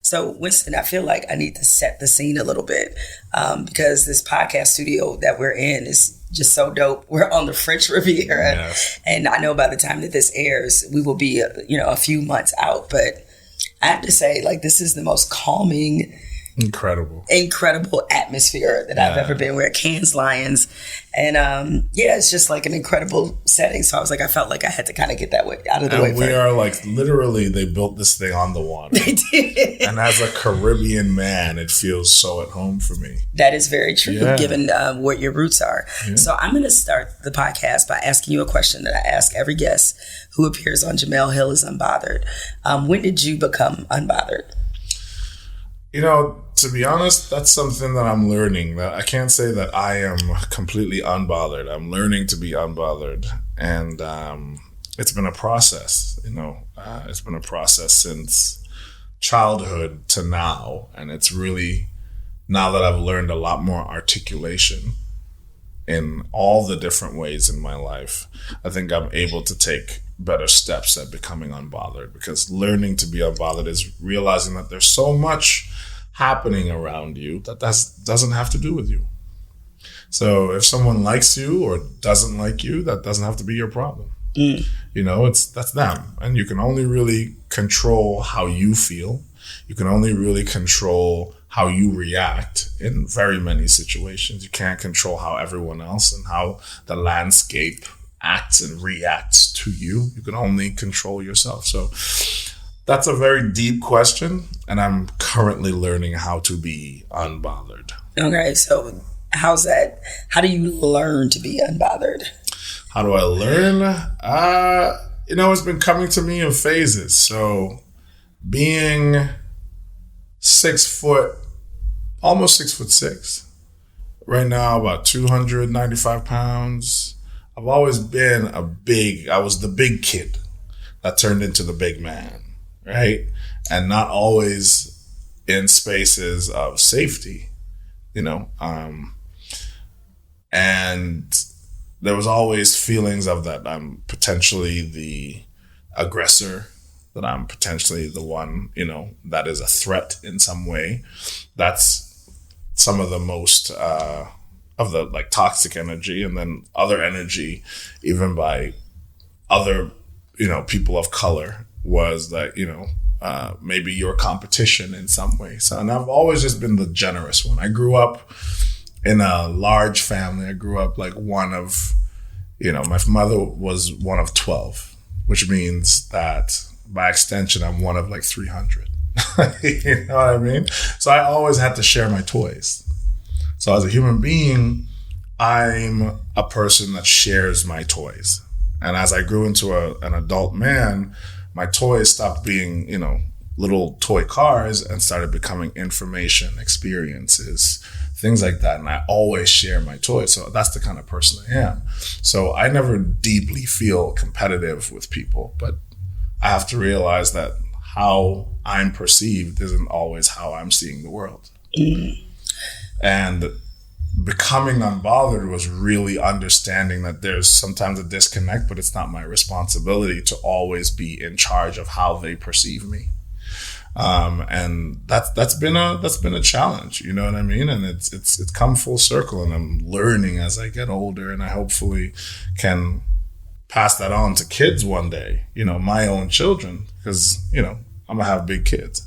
So, Winston, I feel like I need to set the scene a little bit because this podcast studio that we're in is just so dope. We're on the French Riviera, Yes. and I know by the time that this airs, we will be, a few months out. But I have to say, like, this is the most calming, incredible atmosphere that I've ever been. We're at Cannes Lions, and it's just like an incredible setting. So I felt like I had to kind of get that way out of the way. And we are like, literally, they built this thing on the water. They did. And as a Caribbean man, it feels so at home for me. That is very true, given what your roots are. Yeah. So I'm going to start the podcast by asking you a question that I ask every guest who appears on Jemele Hill is Unbothered. When did you become unbothered? To be honest, that's something that I'm learning. That I can't say that I am completely unbothered. I'm learning to be unbothered. And it's been a process, it's been a process since childhood to now. And it's really, now that I've learned a lot more articulation in all the different ways in my life, I think I'm able to take better steps at becoming unbothered, because learning to be unbothered is realizing that there's so much happening around you that doesn't have to do with you. So if someone likes you or doesn't like you, that doesn't have to be your problem. That's them. And you can only really control how you feel. You can only really control how you react in very many situations. You can't control how everyone else and how the landscape acts and reacts to you. You can only control yourself. So that's a very deep question, and I'm currently learning how to be unbothered. Okay, so how's that? How do you learn to be unbothered? How do I learn? It's been coming to me in phases. So being 6 foot, almost 6'6", right now about 295 pounds. I've always been I was the big kid that turned into the big man. Right? And not always in spaces of safety, and there was always feelings of that I'm potentially the aggressor, that I'm potentially the one, that is a threat in some way. That's some of the most of the like toxic energy, and then other energy, even by other, people of color, was that, maybe your competition in some way. So, and I've always just been the generous one. I grew up in a large family. I grew up like one of, my mother was one of 12, which means that by extension, I'm one of like 300. You know what I mean? So I always had to share my toys. So as a human being, I'm a person that shares my toys. And as I grew into an adult man, my toys stopped being, little toy cars and started becoming information, experiences, things like that. And I always share my toys. So that's the kind of person I am. So I never deeply feel competitive with people, but I have to realize that how I'm perceived isn't always how I'm seeing the world. And becoming unbothered was really understanding that there's sometimes a disconnect, but it's not my responsibility to always be in charge of how they perceive me. And that's been a challenge, you know what I mean? And it's come full circle, and I'm learning as I get older, and I hopefully can pass that on to kids one day, my own children, because, I'm gonna have big kids.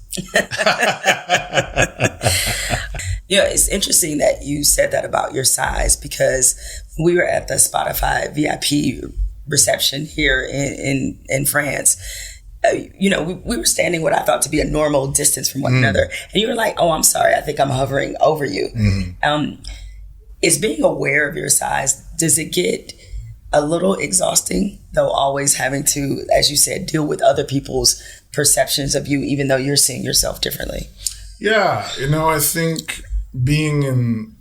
It's interesting that you said that about your size, because we were at the Spotify VIP reception here in France. We were standing what I thought to be a normal distance from one another. And you were like, oh, I'm sorry, I think I'm hovering over you. Mm-hmm. Is being aware of your size, does it get a little exhausting, though, always having to, as you said, deal with other people's perceptions of you, even though you're seeing yourself differently? Yeah, I think being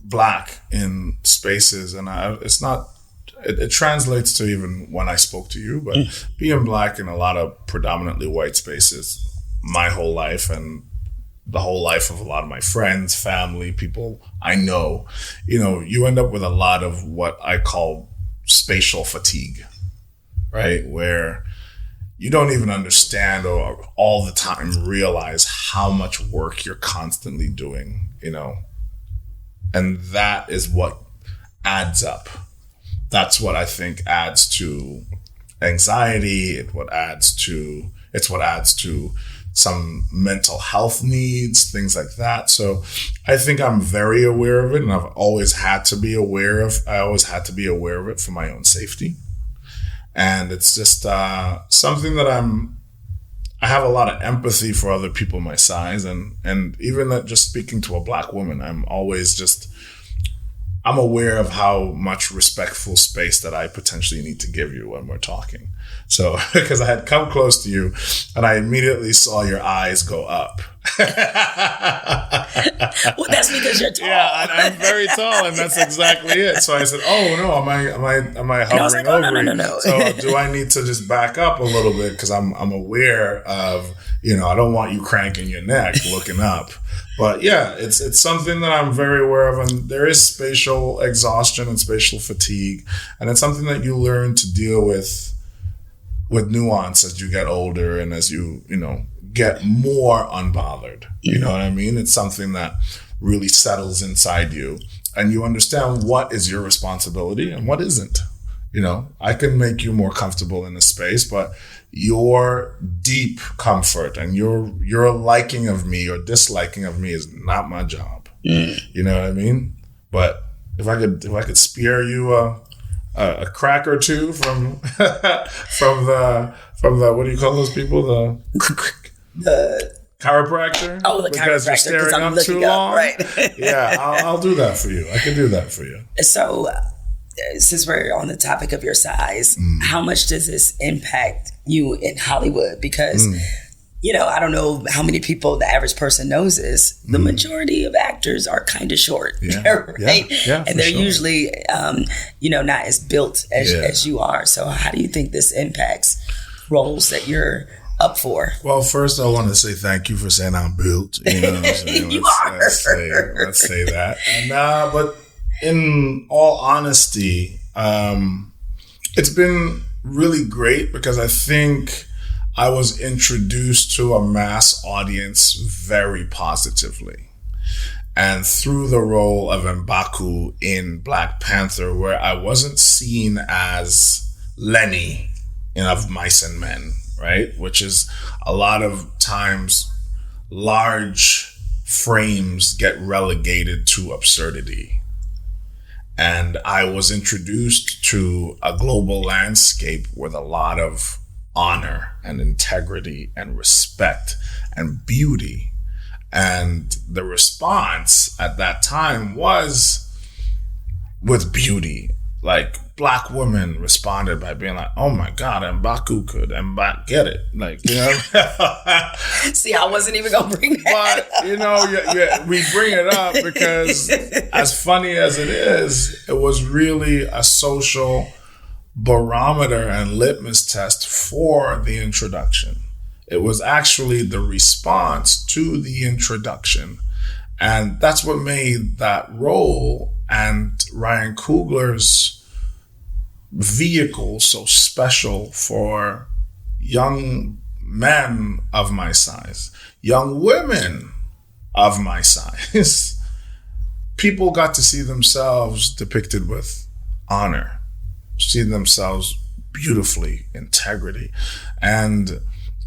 Black in spaces, and it translates to even when I spoke to you, but being Black in a lot of predominantly white spaces, my whole life and the whole life of a lot of my friends, family, people I know, you end up with a lot of what I call spatial fatigue, right? Where you don't even understand or all the time realize how much work you're constantly doing, and that is what adds up. That's what I think adds to anxiety. It's what adds to some mental health needs, things like that. So I think I'm very aware of it, and I've always had to be aware of it for my own safety. And it's just something that I have a lot of empathy for other people my size, and even that just speaking to a Black woman, I'm aware of how much respectful space that I potentially need to give you when we're talking. So, because I had come close to you and I immediately saw your eyes go up. Well, that's because you're tall. Yeah, I'm very tall, and that's exactly it. So I said, "Oh no, am I hovering over you? No. So do I need to just back up a little bit because I'm aware of I don't want you cranking your neck looking up." But yeah, it's something that I'm very aware of, and there is spatial exhaustion and spatial fatigue, and it's something that you learn to deal with nuance as you get older and as you get more unbothered. You know what I mean? It's something that really settles inside you, and you understand what is your responsibility and what isn't. I can make you more comfortable in a space, but your deep comfort and your liking of me or disliking of me is not my job. You know what I mean? But if I could spare you a crack or two from the what do you call those people, the chiropractor? Oh, the because chiropractor, you're staring I'm up too long. Right. Yeah, I'll do that for you. I can do that for you. So, since we're on the topic of your size, how much does this impact you in Hollywood? Because, I don't know how many people the average person knows this. The majority of actors are kind of short, right? Yeah, and they're sure. usually, not as built as you are. So how do you think this impacts roles that you're up for? Well, first I want to say thank you for saying I'm built. You know what I'm saying? Let's say that. And but in all honesty, it's been really great because I think I was introduced to a mass audience very positively. And through the role of M'Baku in Black Panther, where I wasn't seen as Lenny in Of Mice and Men, right? Which is a lot of times large frames get relegated to absurdity. And I was introduced to a global landscape with a lot of honor and integrity and respect and beauty. And the response at that time was with beauty. Like, Black women responded by being like, "Oh my God, M'Baku could get it." Like, See, I wasn't even going to bring that But, we bring it up because as funny as it is, it was really a social barometer and litmus test for the introduction. It was actually the response to the introduction. And that's what made that role and Ryan Coogler's vehicle so special for young men of my size, young women of my size. People got to see themselves depicted with honor, see themselves beautifully, integrity. And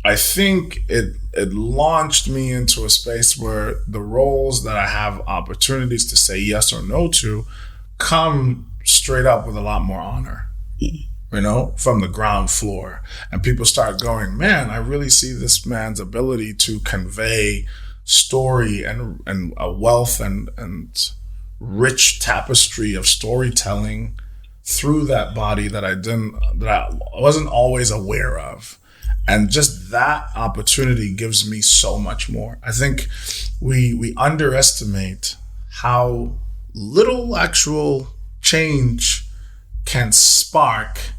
I think it launched me into a space where the roles that I have opportunities to say yes or no to come straight up with a lot more honor, from the ground floor. And people start going, man, I really see this man's ability to convey story and a wealth and rich tapestry of storytelling through that body that I wasn't always aware of. And just that opportunity gives me so much more. I think we underestimate how little actual change can spark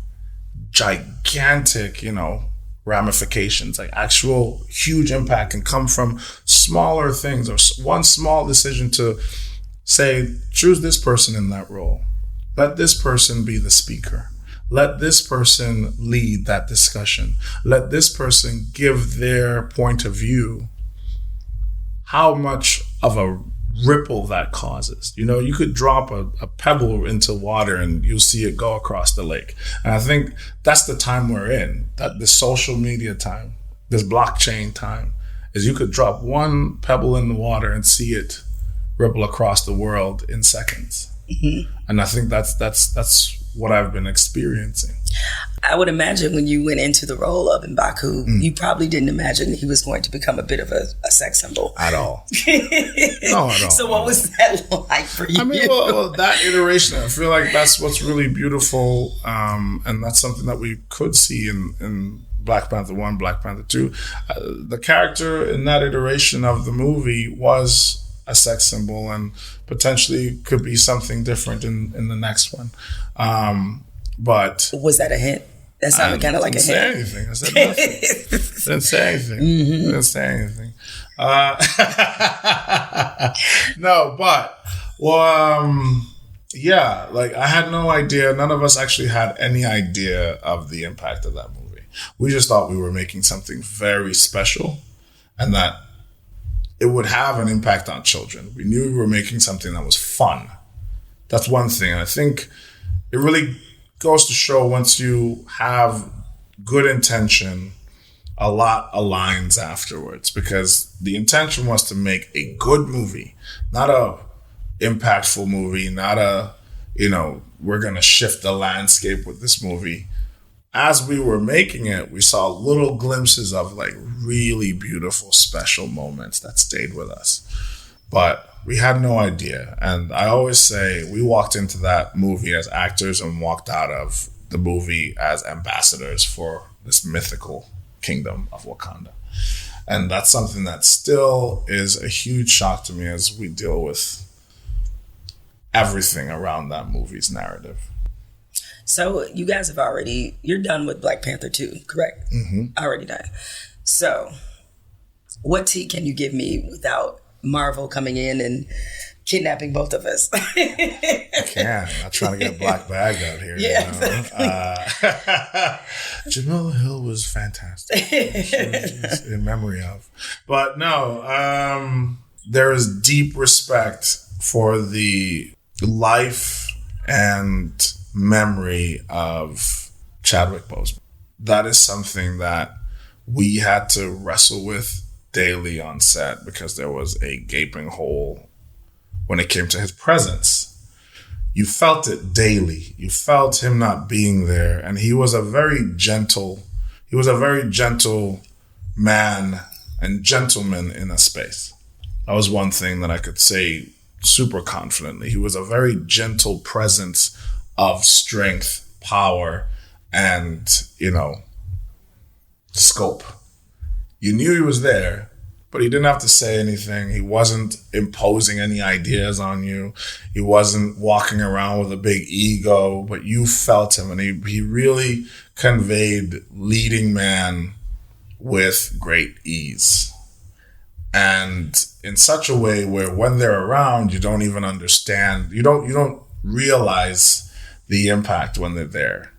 gigantic, ramifications. Like, actual huge impact can come from smaller things, or one small decision to say, choose this person in that role. Let this person be the speaker. Let this person lead that discussion. Let this person give their point of view. How much of a ripple that causes. You know, you could drop a pebble into water and you'll see it go across the lake. And I think that's the time we're in, that the social media time, this blockchain time, is you could drop one pebble in the water and see it ripple across the world in seconds. Mm-hmm. And I think that's what I've been experiencing. I would imagine when you went into the role of M'Baku, you probably didn't imagine he was going to become a bit of a sex symbol. At all. No, at all. So what was that like for you? I mean, well, that iteration, I feel like that's what's really beautiful. And that's something that we could see in Black Panther 1, Black Panther 2. The character in that iteration of the movie was a sex symbol and potentially could be something different in the next one. But was that a hint? That sounded kind of like a hint. I didn't say anything. I said nothing. Didn't say anything. Mm-hmm. Didn't say anything. No, but yeah, like I had no idea. None of us actually had any idea of the impact of that movie. We just thought we were making something very special, and that it would have an impact on children. We knew we were making something that was fun. That's one thing. And I think it really goes to show once you have good intention, a lot aligns afterwards, because the intention was to make a good movie, not a impactful movie, not a, we're going to shift the landscape with this movie. As we were making it, we saw little glimpses of like really beautiful, special moments that stayed with us. But we had no idea. And I always say we walked into that movie as actors and walked out of the movie as ambassadors for this mythical kingdom of Wakanda. And that's something that still is a huge shock to me as we deal with everything around that movie's narrative. So you guys you're done with Black Panther 2, correct? Mm-hmm. Already done. So what tea can you give me without Marvel coming in and kidnapping both of us? I can. I'm trying to get Black Bag out here. Yeah. Jemele Hill was fantastic. She was in memory of. But no, there is deep respect for the life and memory of Chadwick Boseman. That is something that we had to wrestle with daily on set, because there was a gaping hole when it came to his presence. You felt it daily. You felt him not being there. And he was a very gentle man and gentleman in a space. That was one thing that I could say super confidently. He was a very gentle presence of strength, power, and, scope. You knew he was there, but he didn't have to say anything. He wasn't imposing any ideas on you. He wasn't walking around with a big ego, but you felt him, and he really conveyed leading man with great ease. And in such a way where when they're around, you don't even understand. You don't realize the impact when they're there.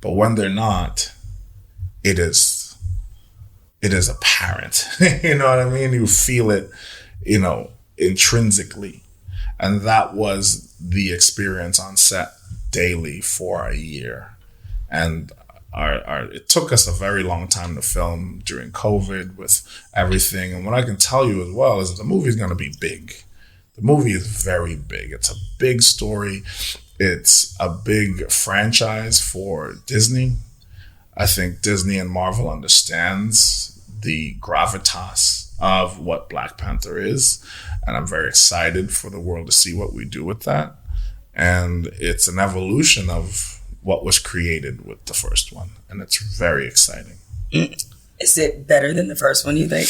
But when they're not, it is apparent. You know what I mean? You feel it, intrinsically. And that was the experience on set daily for a year. And it took us a very long time to film during COVID with everything. And what I can tell you as well is that the movie is going to be big. The movie is very big. It's a big story. It's a big franchise for Disney. I think Disney and Marvel understands the gravitas of what Black Panther is. And I'm very excited for the world to see what we do with that. And it's an evolution of what was created with the first one. And it's very exciting. Is it better than the first one, you think?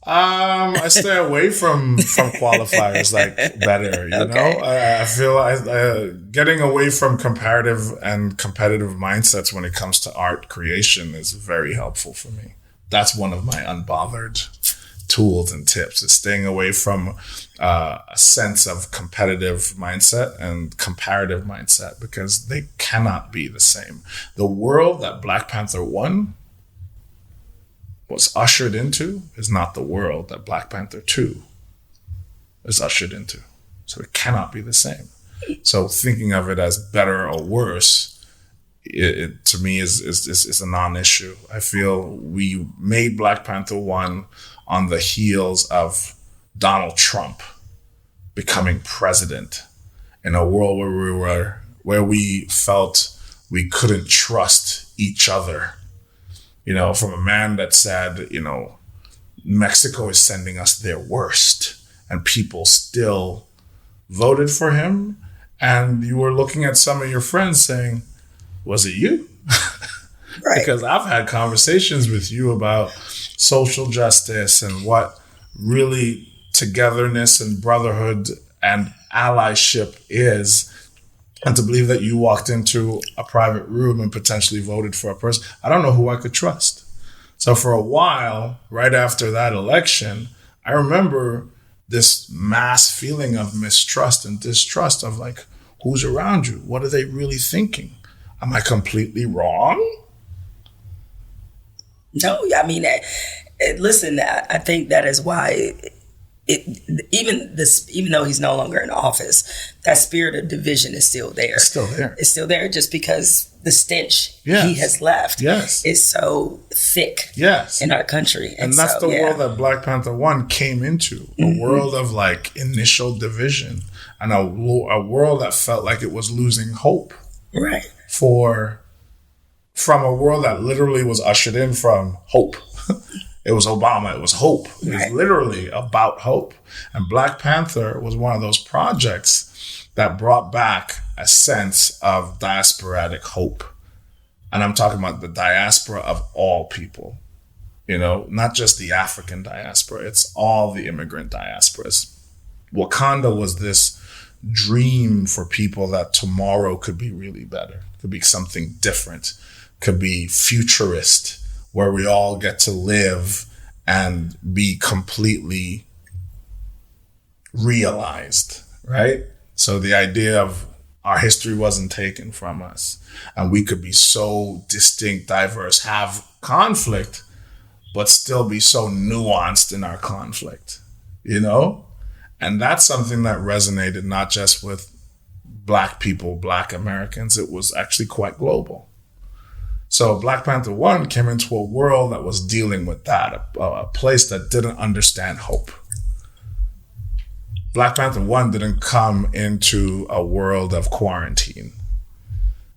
I stay away from qualifiers like better, you Okay. know? I feel getting away from comparative and competitive mindsets when it comes to art creation is very helpful for me. That's one of my Unbothered tools and tips. It's staying away from a sense of competitive mindset and comparative mindset, because they cannot be the same. The world that Black Panther 1 was ushered into is not the world that Black Panther 2 is ushered into. So it cannot be the same. So thinking of it as better or worse, it to me is a non-issue. I feel we made Black Panther 1 on the heels of Donald Trump becoming president in a world where we felt we couldn't trust each other. You know, from a man that said, you know, Mexico is sending us their worst, and people still voted for him. And you were looking at some of your friends saying, was it you? Right. Because I've had conversations with you about social justice and what really togetherness and brotherhood and allyship is. And to believe that you walked into a private room and potentially voted for a person, I don't know who I could trust. So for a while, right after that election, I remember this mass feeling of mistrust and distrust of like, who's around you? What are they really thinking? Am I completely wrong? No, I mean, listen, I think that is why even though he's no longer in office, that spirit of division is still there. It's still there. It's still there just because the stench Yes. he has left Yes. is so thick Yes. in our country. And that's the world that Black Panther 1 came into, a world of like initial division and a world that felt like it was losing hope. Right. From a world that literally was ushered in from hope. It was Obama. It was hope. It was literally about hope. And Black Panther was one of those projects that brought back a sense of diasporatic hope. And I'm talking about the diaspora of all people, you know, not just the African diaspora. It's all the immigrant diasporas. Wakanda was this dream for people that tomorrow could be really better, could be something different, could be futurist, where we all get to live and be completely realized, right? So the idea of our history wasn't taken from us, and we could be so distinct, diverse, have conflict, but still be so nuanced in our conflict, you know? And that's something that resonated not just with Black people, Black Americans, it was actually quite global. So Black Panther 1 came into a world that was dealing with that, a place that didn't understand hope. Black Panther 1 didn't come into a world of quarantine.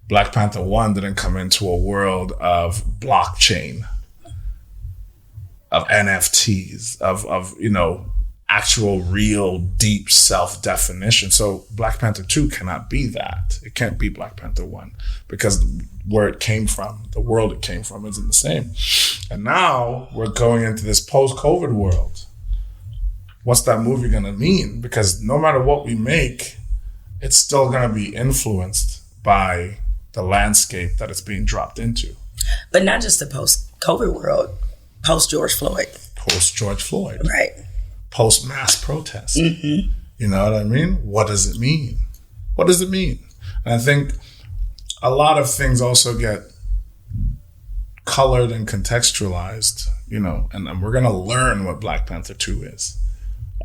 Black Panther 1 didn't come into a world of blockchain, of NFTs, of you know, actual, real, deep self-definition. So Black Panther 2 cannot be that. It can't be Black Panther 1 because where it came from, the world it came from isn't the same. And now we're going into this post-COVID world. What's that movie going to mean? Because no matter what we make, it's still going to be influenced by the landscape that it's being dropped into. But not just the post-COVID world, post-George Floyd. Post-George Floyd. Right. Post-mass protest. Mm-hmm. You know what I mean? What does it mean? What does it mean? And I think a lot of things also get colored and contextualized, you know, and we're going to learn what Black Panther 2 is.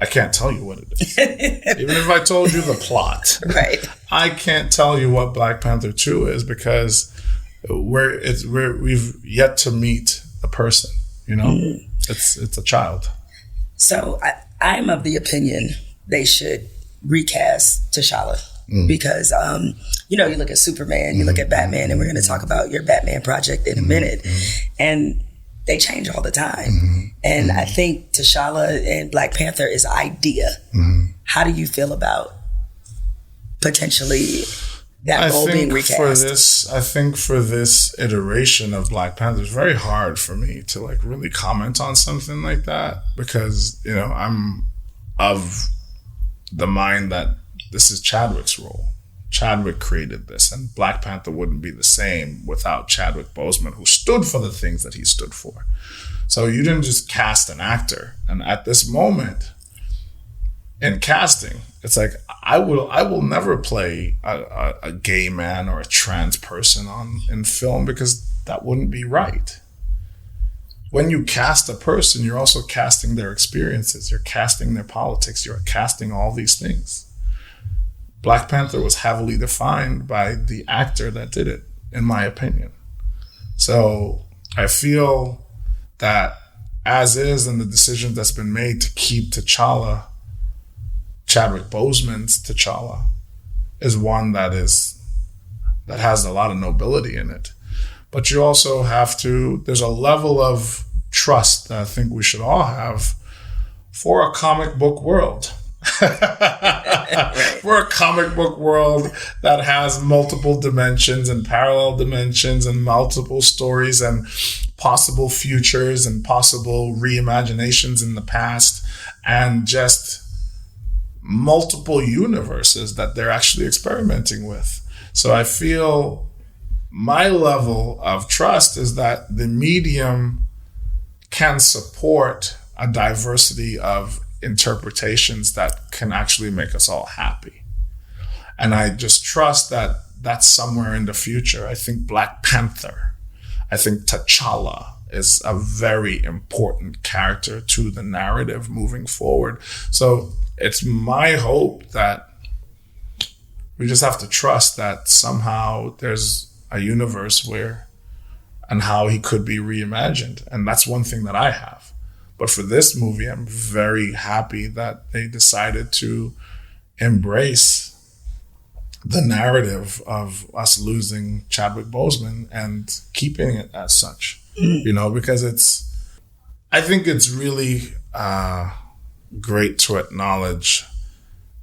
I can't tell you what it is. Even if I told you the plot, right? I can't tell you what Black Panther 2 is because we've yet to meet the person, you know? Mm. It's a child. So I'm of the opinion they should recast T'Challa because, you know, you look at Superman, you look at Batman, and we're going to talk about your Batman project in a minute. And they change all the time. And I think T'Challa and Black Panther is an idea. How do you feel about potentially that role being recast? I think for this iteration of Black Panther, it's very hard for me to like really comment on something like that because, you know, I'm of the mind that this is Chadwick's role. Chadwick created this, and Black Panther wouldn't be the same without Chadwick Boseman, who stood for the things that he stood for. So you didn't just cast an actor. And at this moment in casting, it's like, I will never play a gay man or a trans person in film, because that wouldn't be right. When you cast a person, you're also casting their experiences, you're casting their politics, you're casting all these things. Black Panther was heavily defined by the actor that did it, in my opinion. So I feel that as is, and the decision that's been made to keep T'Challa, Chadwick Boseman's T'Challa, is one that has a lot of nobility in it. But you also have to, there's a level of trust that I think we should all have for a comic book world. For a comic book world that has multiple dimensions and parallel dimensions and multiple stories and possible futures and possible reimaginations in the past, and just multiple universes that they're actually experimenting with. So I feel my level of trust is that the medium can support a diversity of interpretations that can actually make us all happy. And I just trust that that's somewhere in the future. I think Black Panther, I think T'Challa is a very important character to the narrative moving forward. So it's my hope that we just have to trust that somehow there's a universe where and how he could be reimagined. And that's one thing that I have. But for this movie, I'm very happy that they decided to embrace the narrative of us losing Chadwick Boseman and keeping it as such, you know, because I think it's really great to acknowledge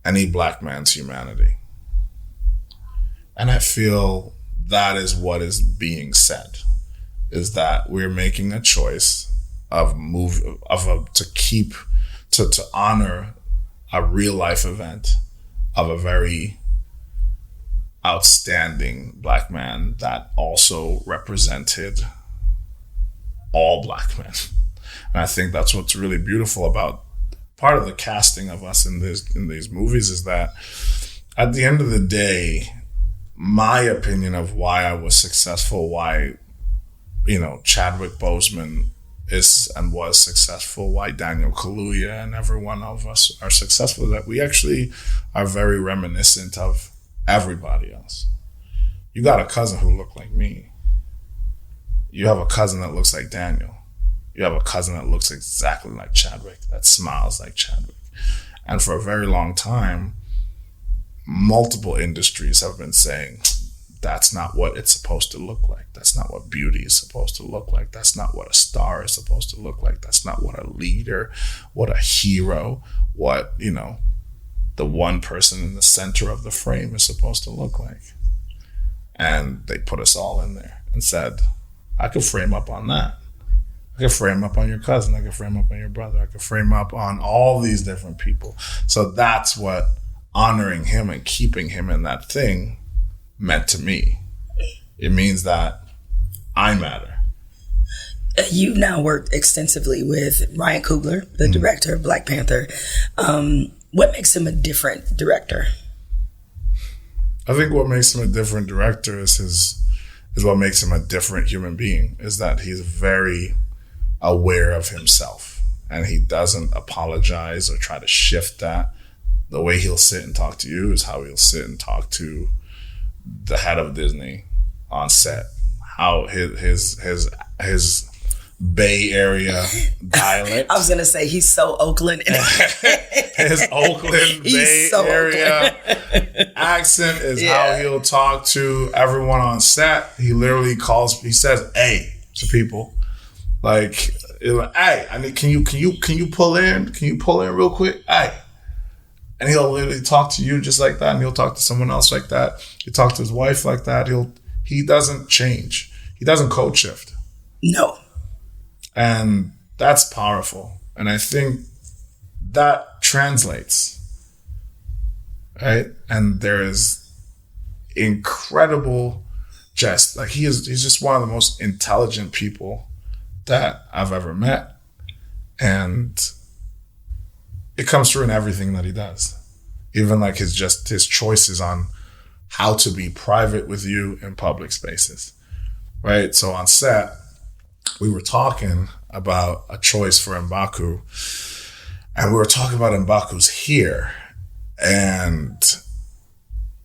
any Black man's humanity. And I feel that is what is being said, is that we're making a choice to honor a real life event of a very outstanding Black man that also represented all Black men. And I think that's what's really beautiful about part of the casting of us in these movies, is that at the end of the day, my opinion of why I was successful, why, you know, Chadwick Boseman is and was successful, why Daniel Kaluuya and every one of us are successful, that we actually are very reminiscent of everybody else. You got a cousin who looked like me. You have a cousin that looks like Daniel. You have a cousin that looks exactly like Chadwick, that smiles like Chadwick. And for a very long time, multiple industries have been saying, that's not what it's supposed to look like. That's not what beauty is supposed to look like. That's not what a star is supposed to look like. That's not what a leader, what a hero, what, you know, the one person in the center of the frame is supposed to look like. And they put us all in there and said, I could frame up on that. I could frame up on your cousin. I could frame up on your brother. I could frame up on all these different people. So that's what honoring him and keeping him in that thing meant to me. It means that I matter. You've now worked extensively with Ryan Coogler, the director of Black Panther. What makes him a different director? I think what makes him a different director is what makes him a different human being, is that he's very aware of himself and he doesn't apologize or try to shift that. The way he'll sit and talk to you is how he'll sit and talk to the head of Disney on set. How his Bay Area dialect. I was gonna say he's so Oakland. His Oakland Bay Area accent is how he'll talk to everyone on set. He literally says "hey" to people, like "hey, I need can you pull in? Can you pull in real quick? Hey." And he'll literally talk to you just like that, and he'll talk to someone else like that. He'll talk to his wife like that. He doesn't change. He doesn't code shift. No. And that's powerful. And I think that translates, right? And there is incredible, he's just one of the most intelligent people that I've ever met. And it comes through in everything that he does. Even like his choices on how to be private with you in public spaces, right? So on set, we were talking about a choice for M'Baku, and we were talking about M'Baku's hair, and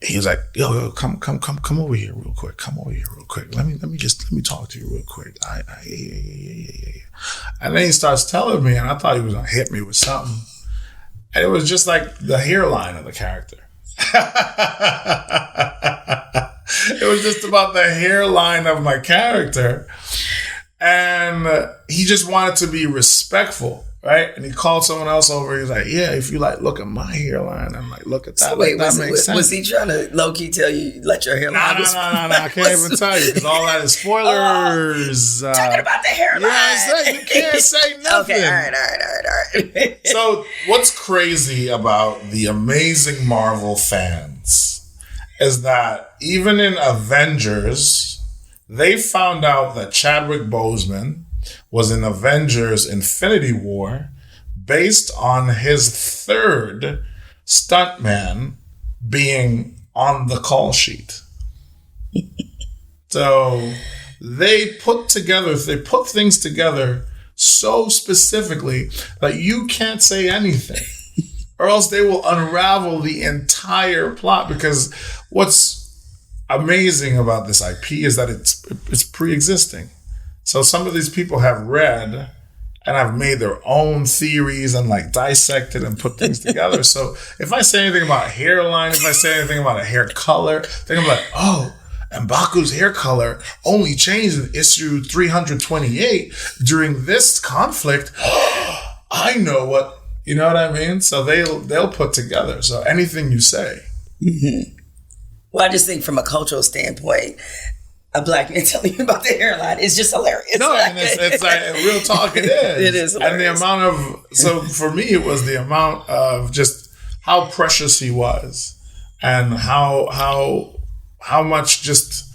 he was like, yo, come over here real quick. Come over here real quick. Let me talk to you real quick. Yeah. And then he starts telling me, and I thought he was gonna hit me with something. And it was just like the hairline of the character. It was just about the hairline of my character. And he just wanted to be respectful, right? And he called someone else over. He was like, yeah, if you like, look at my hairline. I'm like, look at that. So wait, that makes sense. Was he trying to low-key tell you, let your hairline? No. I can't even tell you because all that is spoilers. Talking about the hairline. Yeah, you can't say nothing. Okay, all right. So what's crazy about the amazing Marvel fans is that even in Avengers, they found out that Chadwick Boseman was in Avengers Infinity War based on his third stuntman being on the call sheet. So they put things together so specifically that you can't say anything or else they will unravel the entire plot, because what's amazing about this IP is that it's pre-existing. So some of these people have read and have made their own theories and like dissected and put things together. So if I say anything about hairline, if I say anything about a hair color, then I'm like, oh, M'Baku's hair color only changed in issue 328 during this conflict. I know what, you know what I mean? So they'll put together. So anything you say. Mm-hmm. Well, I just think from a cultural standpoint, a black man telling you about the hairline is just hilarious. No, and it's like real talk. It is. It is hilarious. And the amount of, so for me, it was the amount of just how precious he was, and how much just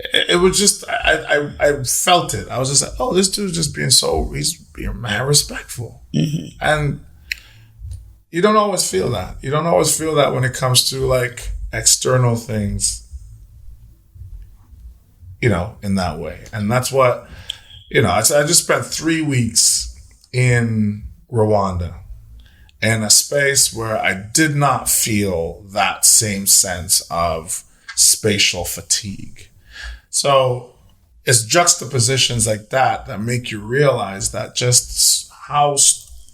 it was just I felt it. I was just like, oh, this dude's just he's being mad respectful, mm-hmm. And you don't always feel that. You don't always feel that when it comes to like external things, you know, in that way. And that's what, you know, I just spent 3 weeks in Rwanda in a space where I did not feel that same sense of spatial fatigue. So it's juxtapositions like that make you realize that just how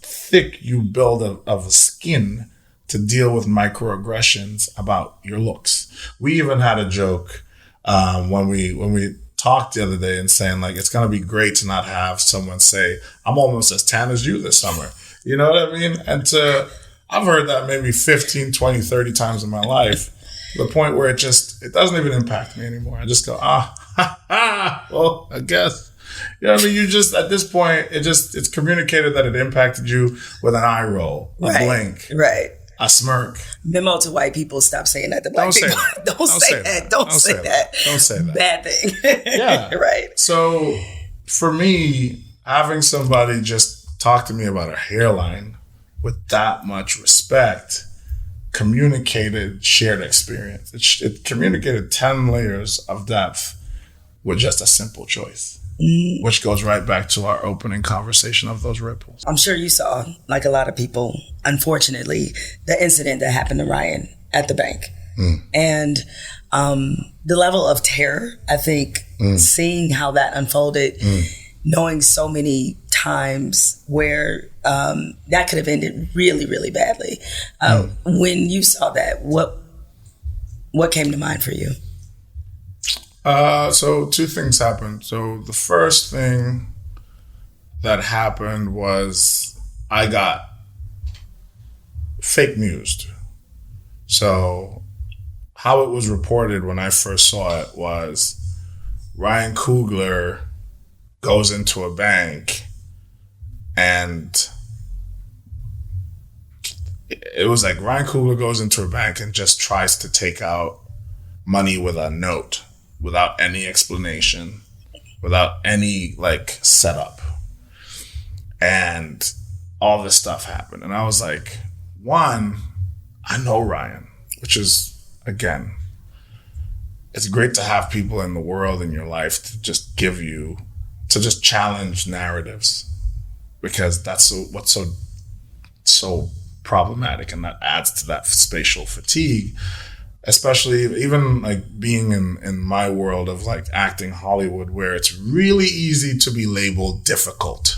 thick you build of a skin to deal with microaggressions about your looks. We even had a joke when we talked the other day and saying like, it's going to be great to not have someone say, I'm almost as tan as you this summer. You know what I mean? And I've heard that maybe 15, 20, 30 times in my life, to the point where it doesn't even impact me anymore. I just go, well, I guess. You know what I mean? You just, at this point, it's communicated that it impacted you with an eye roll, a blink. Right. A smirk. Memo to white people: stop saying that to black people. Don't say that. Don't say that. Don't say that. Bad thing. Yeah. Right. So for me, having somebody just talk to me about a hairline with that much respect communicated shared experience. It communicated 10 layers of depth with just a simple choice. Which goes right back to our opening conversation of those ripples. I'm sure you saw, like a lot of people, unfortunately, the incident that happened to Ryan at the bank. And the level of terror, I think, seeing how that unfolded, knowing so many times where that could have ended really, really badly. When you saw that, what came to mind for you? So two things happened. So the first thing that happened was I got fake news. So how it was reported when I first saw it was Ryan Coogler goes into a bank and it was like Ryan Coogler goes into a bank and just tries to take out money with a note, without any explanation, without any like setup. And all this stuff happened. And I was like, one, I know Ryan, which is, again, it's great to have people in the world in your life to just give you, to just challenge narratives, because that's what's so problematic, and that adds to that spatial fatigue, especially even like being in my world of like acting Hollywood, where it's really easy to be labeled difficult.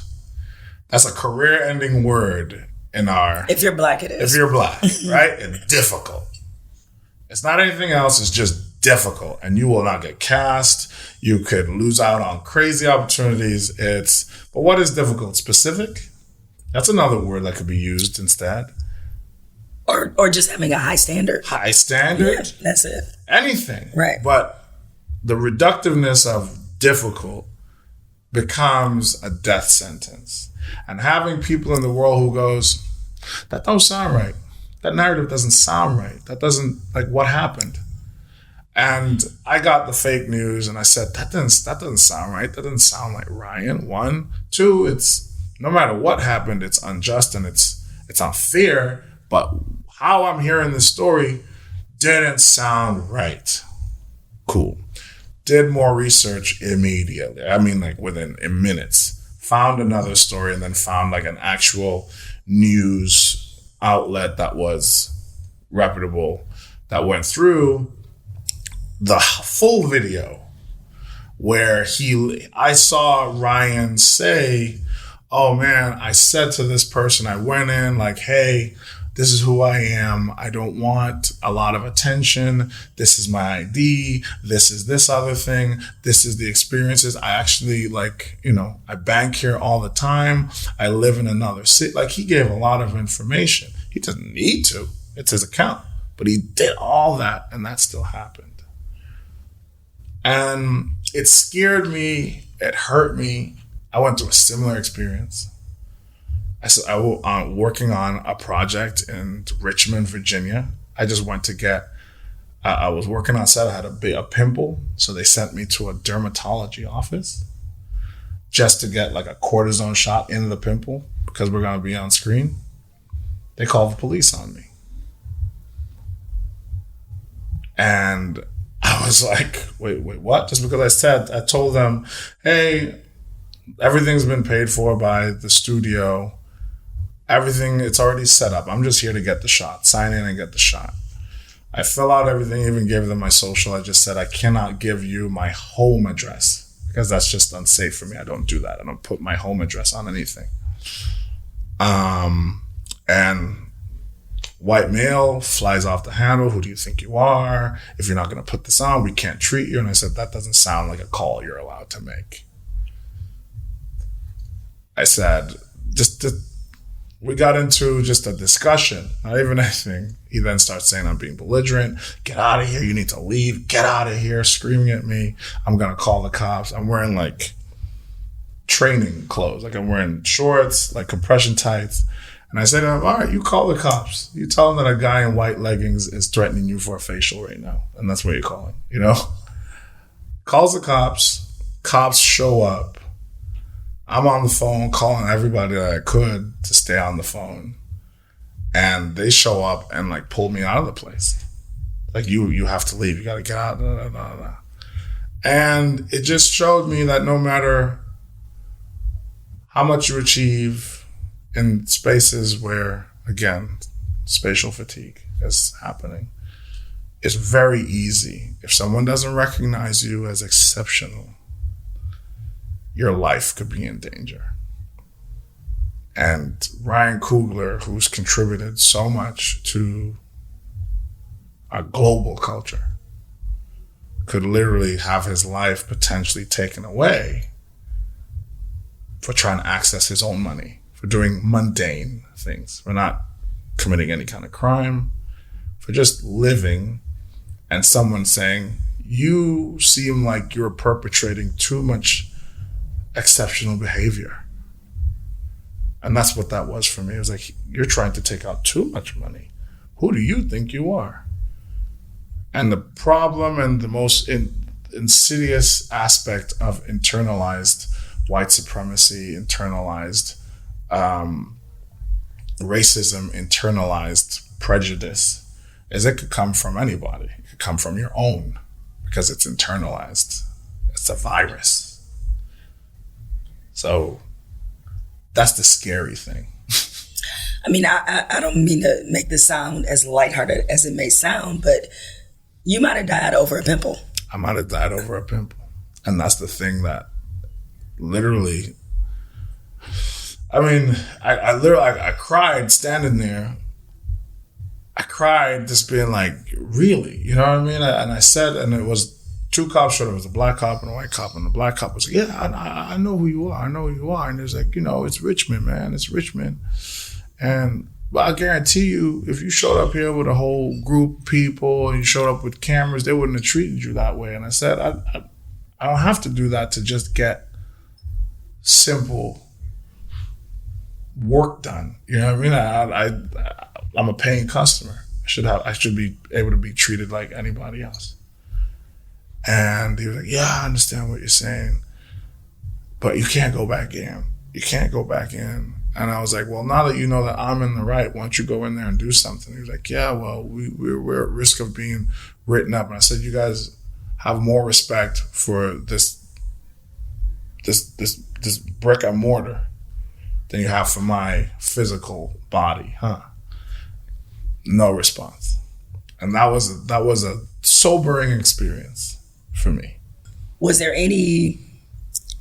That's a career-ending word in our... If you're Black, it is. If you're Black, right? It's difficult. It's not anything else. It's just difficult. And you will not get cast. You could lose out on crazy opportunities. But what is difficult? Specific? That's another word that could be used instead. Or just having a high standard. High standard? Yeah, that's it. Anything. Right. But the reductiveness of difficult becomes a death sentence. And having people in the world who goes, that don't sound right. That narrative doesn't sound right. That doesn't, like, what happened? And I got the fake news and I said, that doesn't sound right. That doesn't sound like Ryan. One. Two, it's, no matter what happened, it's unjust and it's unfair. But how I'm hearing this story didn't sound right. Cool. Did more research immediately. I mean, like in minutes. Found another story and then found like an actual news outlet that was reputable that went through the full video where I saw Ryan say, oh man, I said to this person, I went in like, hey, this is who I am. I don't want a lot of attention. This is my ID. This is this other thing. This is the experiences. I actually I bank here all the time. I live in another city. Like, he gave a lot of information. He doesn't need to. It's his account. But he did all that, and that still happened. And it scared me. It hurt me. I went through a similar experience. I was working on a project in Richmond, Virginia. I just went to get, I was working on set. I had a pimple. So they sent me to a dermatology office just to get like a cortisone shot in the pimple because we're going to be on screen. They called the police on me. And I was like, wait, what? Just because I told them, hey, everything's been paid for by the studio. Everything, it's already set up. I'm just here to get the shot. Sign in and get the shot. I fill out everything, even gave them my social. I just said, I cannot give you my home address because that's just unsafe for me. I don't do that. I don't put my home address on anything. And white male flies off the handle. Who do you think you are? If you're not going to put this on, we can't treat you. And I said, that doesn't sound like a call you're allowed to make. I said, we got into just a discussion, not even anything. He then starts saying I'm being belligerent. Get out of here. You need to leave. Get out of here. Screaming at me. I'm going to call the cops. I'm wearing like training clothes. Like I'm wearing shorts, like compression tights. And I said to him, all right, you call the cops. You tell them that a guy in white leggings is threatening you for a facial right now. And that's what you're calling, Calls the cops. Cops show up. I'm on the phone calling everybody that I could to stay on the phone. And they show up and like pull me out of the place. Like, you have to leave. You got to get out. Blah, blah, blah, blah. And it just showed me that no matter how much you achieve in spaces where, again, spatial fatigue is happening, it's very easy. If someone doesn't recognize you as exceptional, your life could be in danger. And Ryan Coogler, who's contributed so much to our global culture, could literally have his life potentially taken away for trying to access his own money, for doing mundane things, for not committing any kind of crime, for just living, and someone saying, you seem like you're perpetrating too much exceptional behavior. And that's what that was for me. It was like, you're trying to take out too much money. Who do you think you are? And the problem and the most insidious aspect of internalized white supremacy, internalized racism, internalized prejudice, is it could come from anybody. It could come from your own, because it's internalized. It's a virus. So that's the scary thing. I mean, I don't mean to make this sound as lighthearted as it may sound, but you might have died over a pimple. I might have died over a pimple. And that's the thing that literally, I mean, I cried standing there. I cried just being like, really? You know what I mean? And I said, and it was two cops showed up. It was a black cop and a white cop. And the black cop was like, yeah, I know who you are. I know who you are. And it was like, it's Richmond, man. It's Richmond. But I guarantee you, if you showed up here with a whole group of people and you showed up with cameras, they wouldn't have treated you that way. And I said, I don't have to do that to just get simple work done. You know what I mean? I'm a paying customer. I should be able to be treated like anybody else. And he was like, yeah, I understand what you're saying, but you can't go back in. You can't go back in. And I was like, well, now that you know that I'm in the right, why don't you go in there and do something? He was like, yeah, well, we're at risk of being written up. And I said, you guys have more respect for this brick and mortar than you have for my physical body, huh? No response. And that was a sobering experience for me. Was there any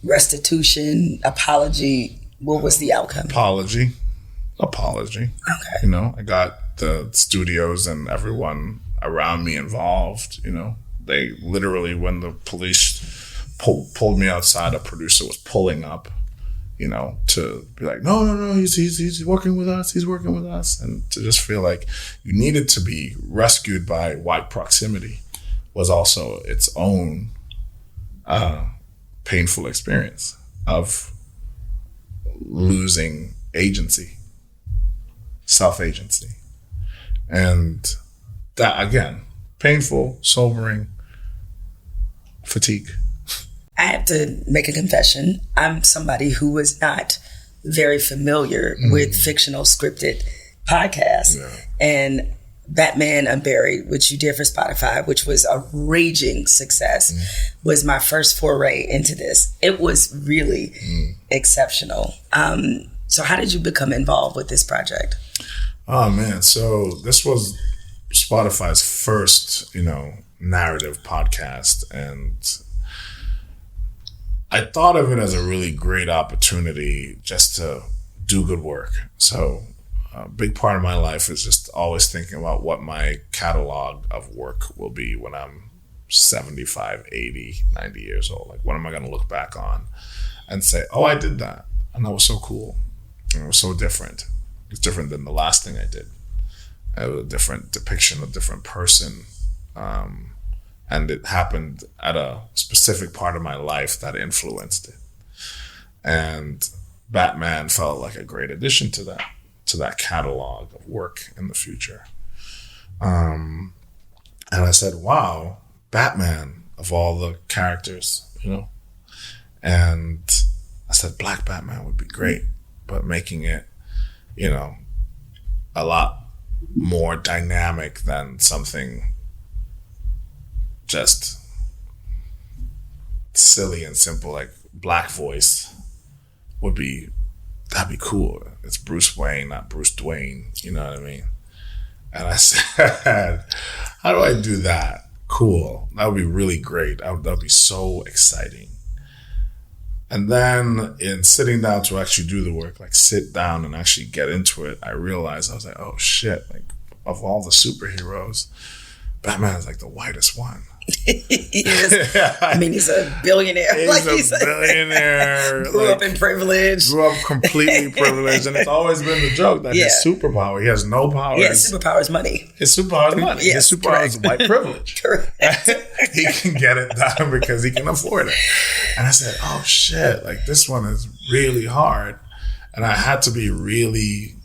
restitution, apology? What was the outcome? Apology. Okay. I got the studios and everyone around me involved. They literally, when the police pulled me outside, a producer was pulling up, to be like, no, he's working with us. He's working with us. And to just feel like you needed to be rescued by white proximity was also its own painful experience of losing agency, self-agency. And that, again, painful, sobering, fatigue. I have to make a confession. I'm somebody who was not very familiar with fictional scripted podcasts. Yeah. And Batman Unburied, which you did for Spotify, which was a raging success, was my first foray into this. It was really exceptional. So how did you become involved with this project? Oh, man. So this was Spotify's first, narrative podcast. And I thought of it as a really great opportunity just to do good work. So a big part of my life is just always thinking about what my catalog of work will be when I'm 75, 80, 90 years old. Like, what am I going to look back on and say, oh, I did that. And that was so cool. And it was so different. It's different than the last thing I did. It was a different depiction, a different person. And it happened at a specific part of my life that influenced it. And Batman felt like a great addition to that catalog of work in the future. And I said, wow, Batman, of all the characters, and I said, Black Batman would be great, but making it, a lot more dynamic than something just silly and simple, like Black voice that'd be cool. It's Bruce Wayne, not Bruce Dwayne. You know what I mean? And I said, how do I do that? Cool. That would be really great. That would be so exciting. And then in sitting down to actually do the work, like sit down and actually get into it, I realized, I was like, oh shit, like of all the superheroes, Batman is like the whitest one. He is. I mean, he's a billionaire. He's a billionaire. Grew up in privilege. Grew up completely privileged. And it's always been the joke that his superpower, he has no power. Yeah, his superpower is money. His superpower is money. Yes, his superpower is white privilege. Correct. He can get it done because he can afford it. And I said, oh shit, like this one is really hard. And I had to be really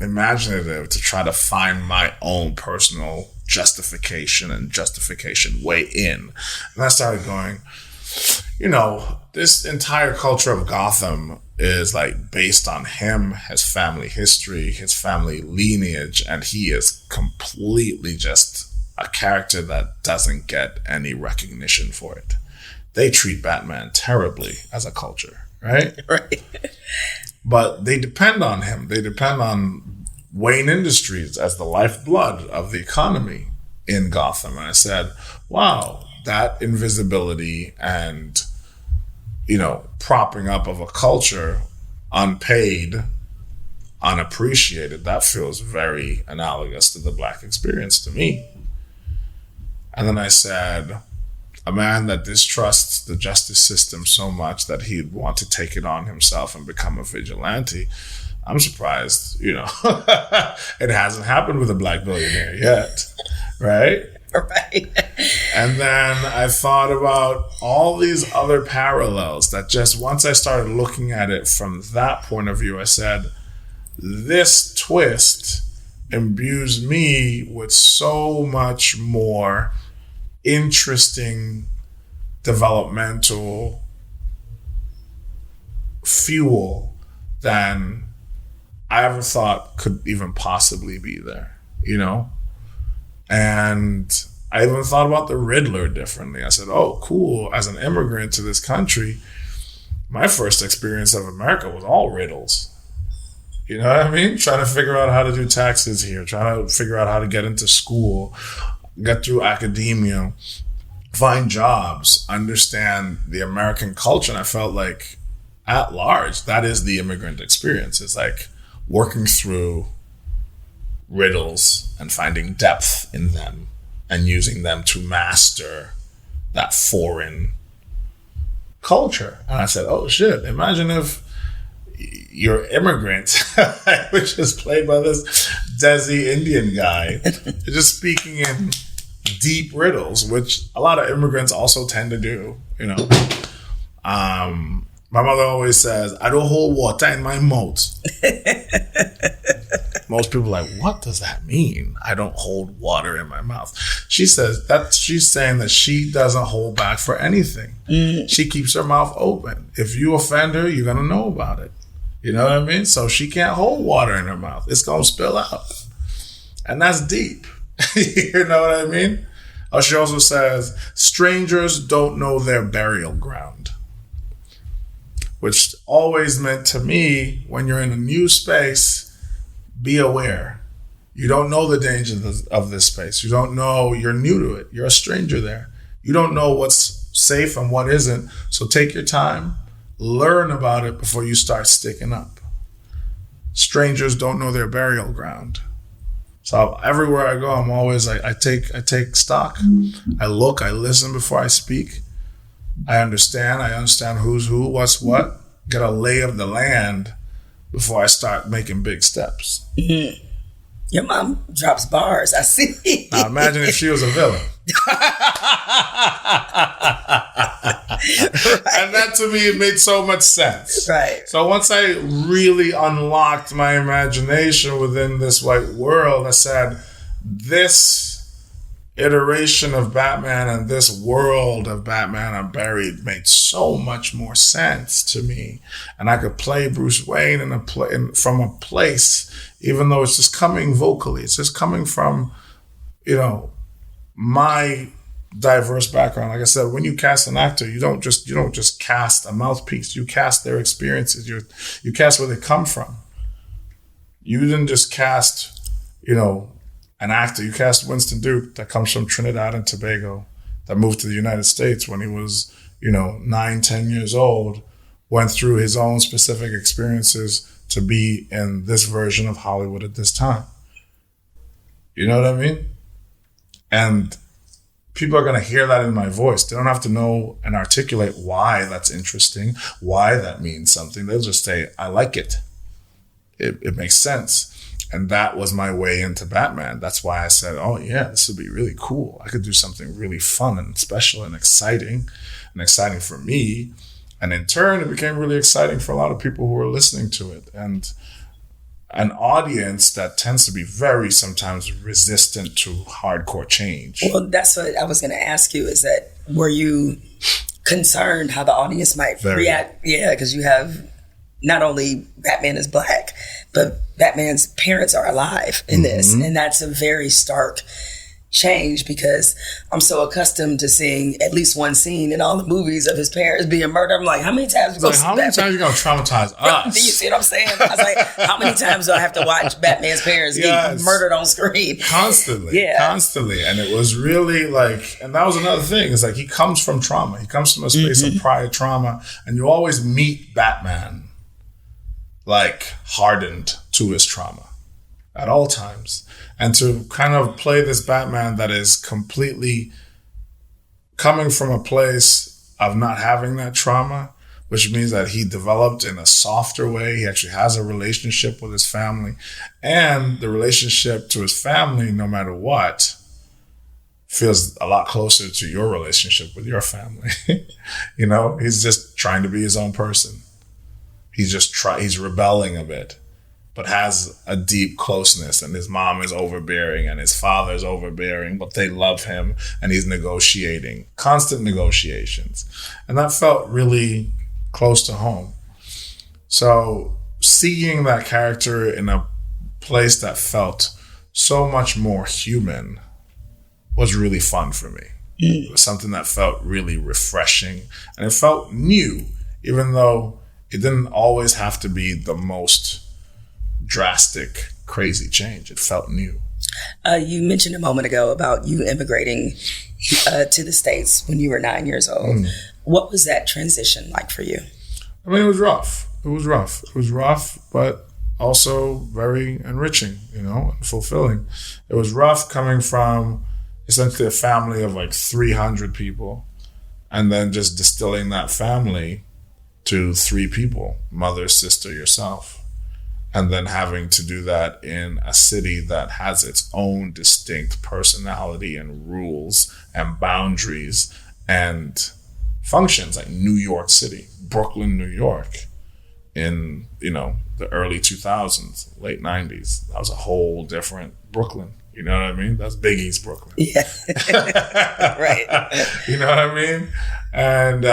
imaginative to try to find my own personal justification and justification way in. And I started going, this entire culture of Gotham is like based on him, his family history, his family lineage, and he is completely just a character that doesn't get any recognition for it. They treat Batman terribly as a culture, right? Right. But they depend on him. They depend on Wayne Industries as the lifeblood of the economy in Gotham. And I said, wow, that invisibility and, propping up of a culture, unpaid, unappreciated, that feels very analogous to the Black experience to me. And then I said, a man that distrusts the justice system so much that he'd want to take it on himself and become a vigilante. I'm surprised, it hasn't happened with a Black billionaire yet, right? Right. And then I thought about all these other parallels that just once I started looking at it from that point of view, I said, this twist imbues me with so much more interesting developmental fuel than I ever thought could even possibly be there, And I even thought about the Riddler differently. I said, oh, cool. As an immigrant to this country, my first experience of America was all riddles. You know what I mean? Trying to figure out how to do taxes here, trying to figure out how to get into school, get through academia, find jobs, understand the American culture. And I felt like at large, that is the immigrant experience. It's like working through riddles and finding depth in them and using them to master that foreign culture. And I said, oh shit, imagine if your immigrant, which is played by this Desi Indian guy, just speaking in deep riddles, which a lot of immigrants also tend to do, My mother always says, I don't hold water in my mouth. Most people are like, what does that mean? I don't hold water in my mouth. She says that she's saying that she doesn't hold back for anything. She keeps her mouth open. If you offend her, you're going to know about it. You know what I mean? So she can't hold water in her mouth. It's going to spill out. And that's deep. You know what I mean? She also says, strangers don't know their burial ground. Which always meant to me, when you're in a new space, be aware. You don't know the dangers of this space. You don't know, you're new to it. You're a stranger there. You don't know what's safe and what isn't. So take your time, learn about it before you start sticking up. Strangers don't know their burial ground. So everywhere I go, I'm always like, I take stock. I look, I listen before I speak. I understand who's who, what's what. Get a lay of the land before I start making big steps. Mm-hmm. Your mom drops bars, I see. Now imagine if she was a villain. And that to me made so much sense. Right. So once I really unlocked my imagination within this white world, I said, this iteration of Batman and this world of Batman Unburied made so much more sense to me. And I could play Bruce Wayne from a place, even though it's just coming vocally. It's just coming from, my diverse background. Like I said, when you cast an actor, you don't just cast a mouthpiece. You cast their experiences. You cast where they come from. You didn't just cast, an actor. You cast Winston Duke that comes from Trinidad and Tobago, that moved to the United States when he was, 9-10 years old, went through his own specific experiences to be in this version of Hollywood at this time. You know what I mean? And people are going to hear that in my voice. They don't have to know and articulate why that's interesting, why that means something. They'll just say, I like it. It makes sense. And that was my way into Batman. That's why I said, oh yeah, this would be really cool. I could do something really fun and special and exciting for me. And in turn, it became really exciting for a lot of people who were listening to it. And an audience that tends to be very sometimes resistant to hardcore change. Well, that's what I was going to ask you, is that were you concerned how the audience might react? Yeah, because you have not only Batman is black, but Batman's parents are alive in this. And that's a very stark change, because I'm so accustomed to seeing at least one scene in all the movies of his parents being murdered. I'm like, how many times are you going to traumatize us? Do you see what I'm saying? I was like, how many times do I have to watch Batman's parents get murdered on screen? Constantly. And it was really like, and that was another thing, is like, he comes from trauma. He comes from a space of prior trauma, and you always meet Batman like hardened to his trauma at all times. And to kind of play this Batman that is completely coming from a place of not having that trauma, which means that he developed in a softer way. He actually has a relationship with his family, and the relationship to his family, no matter what, feels a lot closer to your relationship with your family. You know, he's just trying to be his own person. He's rebelling a bit, but has a deep closeness, and his mom is overbearing and his father is overbearing, but they love him, and he's negotiating, constant negotiations. And that felt really close to home. So seeing that character in a place that felt so much more human was really fun for me. It was something that felt really refreshing, and it felt new, even though it didn't always have to be the most drastic, crazy change. It felt new. You mentioned a moment ago about you immigrating to the States when you were 9 years old. What was that transition like for you? I mean, it was rough. It was rough, but also very enriching, you know, and fulfilling. It was rough coming from essentially a family of like 300 people, and then just distilling that family to 3 people, mother, sister, yourself. And then having to do that in a city that has its own distinct personality and rules and boundaries and functions, like New York City, Brooklyn, New York, in, you know, the early 2000s, late 90s. That was a whole different Brooklyn. You know what I mean? That's Biggie's Brooklyn. Yeah. Right. You know what I mean? And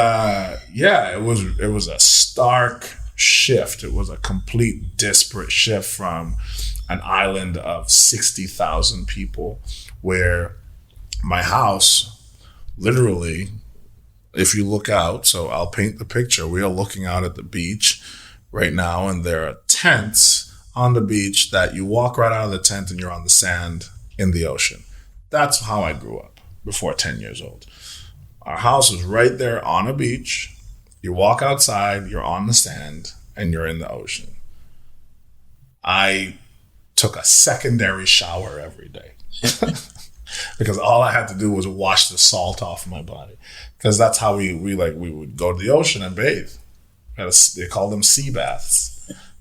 it was a stark shift. It was a complete disparate shift from an island of 60,000 people, where my house, literally, if you look out, so I'll paint the picture. We are looking out at the beach right now, and there are tents on the beach that you walk right out of the tent and you're on the sand in the ocean. That's how I grew up before 10 years old. Our house was right there on a beach. You walk outside, you're on the sand, and you're in the ocean. I took a secondary shower every day because all I had to do was wash the salt off my body, because that's how we would go to the ocean and bathe. They call them sea baths.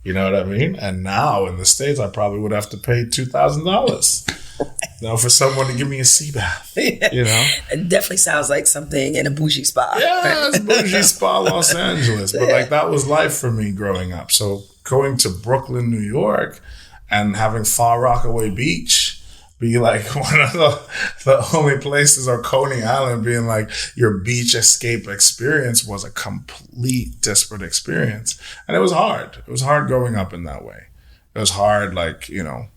You know what I mean? And now in the States, I probably would have to pay $2,000 now for someone to give me a sea bath. You know, it definitely sounds like something in a bougie spa. Yeah, it's bougie spa, Los Angeles. But like, that was life for me growing up. So going to Brooklyn, New York, and having Far Rockaway Beach be like one of the only places, or Coney Island being like your beach escape experience, was a complete disparate experience. And it was hard. It was hard growing up in that way. It was hard, like, you know,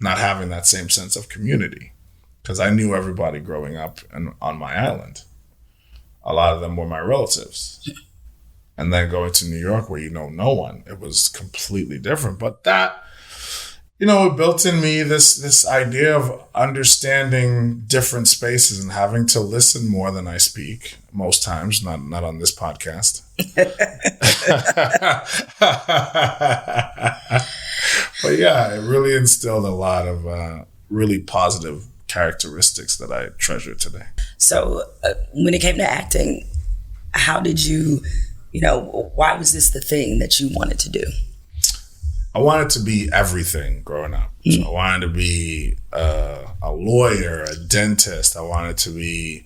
not having that same sense of community, because I knew everybody growing up on my island. A lot of them were my relatives. And then going to New York, where you know no one, it was completely different. But that, you know, it built in me this idea of understanding different spaces and having to listen more than I speak most times, not on this podcast. But yeah, it really instilled a lot of really positive characteristics that I treasure today. So when it came to acting, how did you know, why was this the thing that you wanted to do? I wanted to be everything growing up. So I wanted to be a lawyer, a dentist. I wanted to be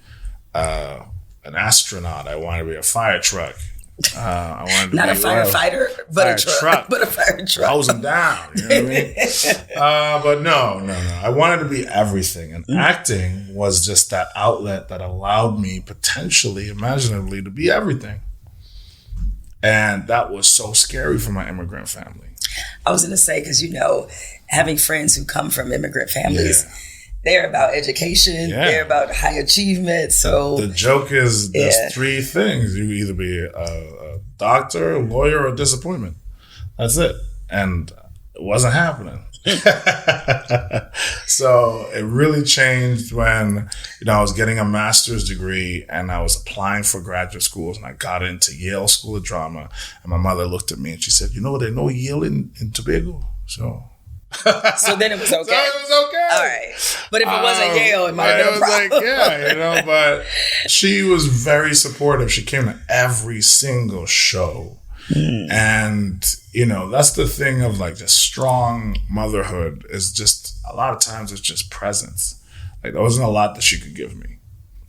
an astronaut. I wanted to be a fire truck. I wanted to not be a firefighter, but a truck. But a fire truck. Hose them down. You know what I mean? But no. I wanted to be everything. And acting was just that outlet that allowed me potentially, imaginatively, to be everything. And that was so scary for my immigrant family. I was going to say, because, having friends who come from immigrant families, they're about education, they're about high achievement. So the joke is there's three things. You either be a doctor, a lawyer, or a disappointment. That's it. And it wasn't happening. So it really changed when, I was getting a master's degree and I was applying for graduate schools, and I got into Yale School of Drama. And my mother looked at me and she said, there's no Yale in Tobago. So then it was okay. So it was okay. All right. But if it wasn't Yale, it might have been a problem. But she was very supportive. She came to every single show. And, that's the thing of just strong motherhood is just a lot of times it's just presence. There wasn't a lot that she could give me.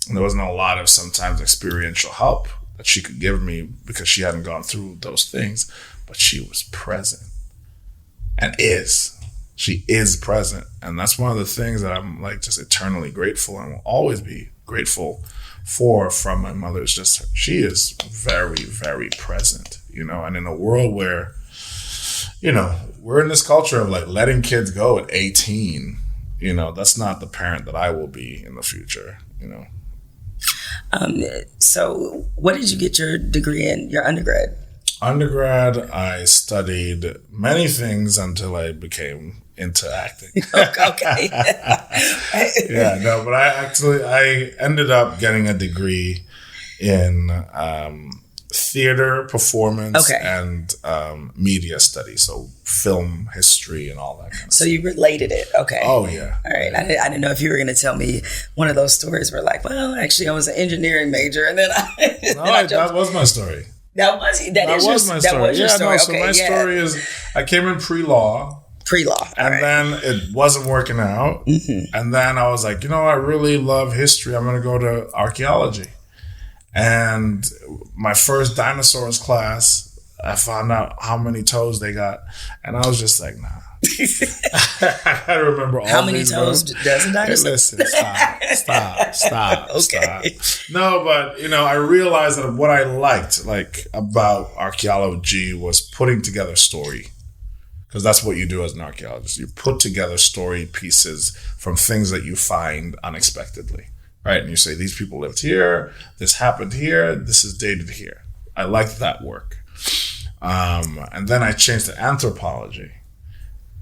And there wasn't a lot of sometimes experiential help that she could give me because she hadn't gone through those things, but she was present and is. She is present. And that's one of the things that I'm just eternally grateful and will always be grateful from my mother. It's just, she is very, very present, and in a world where, we're in this culture of letting kids go at 18, that's not the parent that I will be in the future, So what did you get your degree in, your undergrad? Undergrad, I studied many things until I became into acting. Okay. But I ended up getting a degree in theater, performance, and media studies, so film history and all that kind of stuff. So you related it, okay. Oh, yeah. All right, I didn't know if you were going to tell me one of those stories where well, actually I was an engineering major, and then that was my story. That was my story. That was your story. So my story is I came in pre-law. And then it wasn't working out. Mm-hmm. And then I was like, I really love history. I'm going to go to archaeology. And my first dinosaurs class, I found out how many toes they got. And I was just like, nah. I remember all how many toes does a dinosaur? Hey, listen, stop. Okay. Stop. No, but, I realized that what I liked, about archaeology was putting together story. Because that's what you do as an archaeologist. You put together story pieces from things that you find unexpectedly, right? And you say, these people lived here, this happened here, this is dated here. I liked that work. And then I changed to anthropology.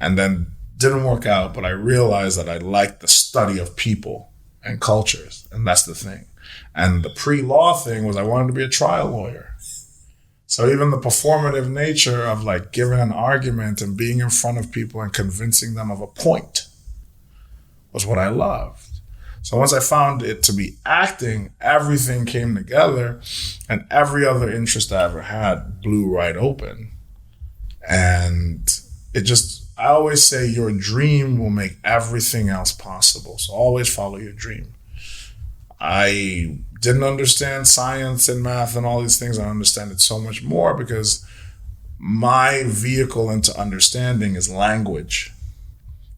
And then didn't work out, but I realized that I liked the study of people and cultures. And that's the thing. And the pre-law thing was I wanted to be a trial lawyer. So even the performative nature of giving an argument and being in front of people and convincing them of a point was what I loved. So once I found it to be acting, everything came together and every other interest I ever had blew right open. And I always say your dream will make everything else possible. So always follow your dream. I didn't understand science and math and all these things. I understand it so much more because my vehicle into understanding is language.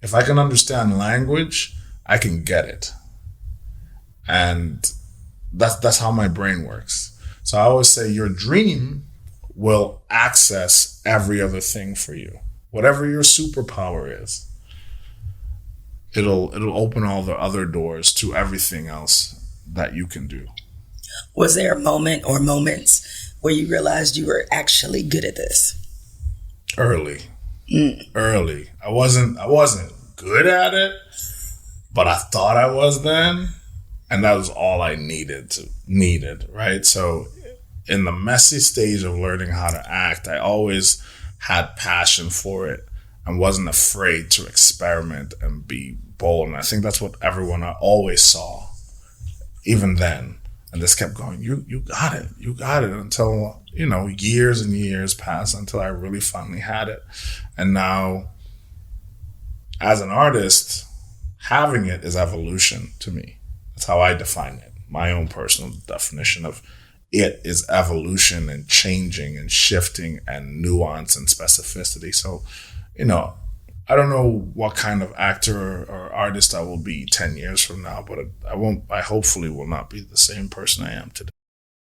If I can understand language, I can get it. And that's how my brain works. So I always say your dream will access every other thing for you. Whatever your superpower is, it'll open all the other doors to everything else that you can do. Was there a moment or moments where you realized you were actually good at this? Early. I wasn't good at it, but I thought I was then, and that was all I needed, right? So in the messy stage of learning how to act, I always had passion for it and wasn't afraid to experiment and be bold. And I think that's what everyone I always saw, even then. And this kept going, you got it until, years and years passed until I really finally had it. And now, as an artist, having it is evolution to me. That's how I define it. My own personal definition of it is evolution and changing and shifting and nuance and specificity. So, I don't know what kind of actor or artist I will be 10 years from now, but I hopefully will not be the same person I am today.